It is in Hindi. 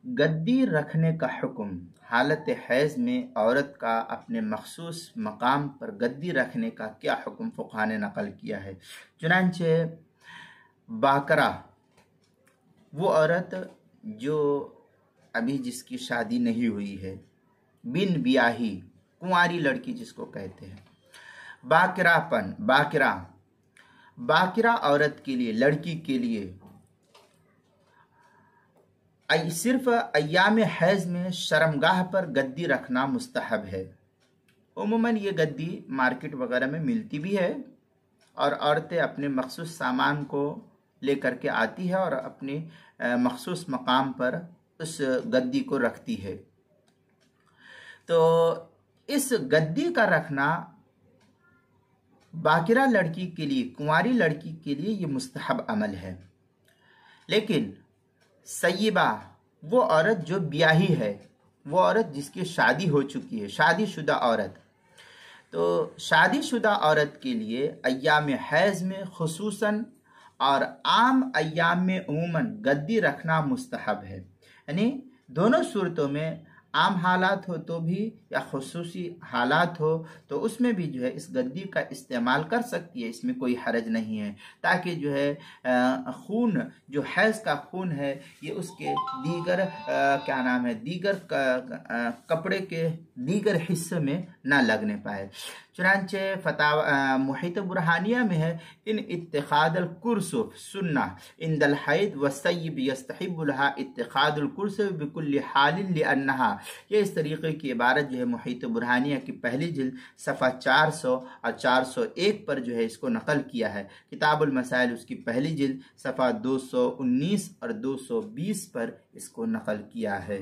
गद्दी रखने का हुक्म, हालत हैज़ में औरत का अपने मखसूस मकाम पर गद्दी रखने का क्या हुक्म फुक़हा ने नकल किया है। चुनांचे बाकरा, वो औरत जो अभी जिसकी शादी नहीं हुई है, बिन ब्याही कुंवारी लड़की जिसको कहते हैं, बाकरापन, बाकरा औरत के लिए, लड़की के लिए सिर्फ अय्याम हैज़ में शर्मगाह पर गद्दी रखना मुस्तहब है। उमूमन ये गद्दी मार्केट वगैरह में मिलती भी है और औरतें अपने मखसूस सामान को लेकर के आती है और अपने मखसूस मकाम पर उस गद्दी को रखती है। तो इस गद्दी का रखना बाकिरा लड़की के लिए, कुंवारी लड़की के लिए ये मुस्तहब अमल है। लेकिन सय्यिबा, वो औरत जो ब्याही है, वो औरत जिसकी शादी हो चुकी है, शादीशुदा औरत, तो शादीशुदा औरत के लिए अय्याम हैज़ में खुसूसन और आम अय्याम में उमूमन गद्दी रखना मुस्तहब है। यानी दोनों सूरतों में, आम हालात हो तो भी या खुसूसी हालात हो तो उसमें भी जो है इस गद्दी का इस्तेमाल कर सकती है, इसमें कोई हरज नहीं है, ताकि जो है खून, जो हैज़ का खून है, ये उसके दीगर क्या नाम है, दीगर कपड़े के दीगर हिस्से में ना लगने पाए। चुनांचे फतावा मुहित बुरहानिया में है, इन इत्तिखादुल कुर्सुफ सुन्ना इंदल हैद व सय्यिब यस्तहिब्बु लहा इत्तिखादुल कुर्सुफ बिकुल्लि हालिन लिअन्नहा। ये इस तरीके की इबारत जो है मुहित बुरहानिया की पहली जिल्द सफ़ा 400 और 401 पर जो है इसको नकल किया है। किताबुल मसाइल उसकी पहली जिल्द सफ़ा 219 और 220 पर इसको नकल किया है।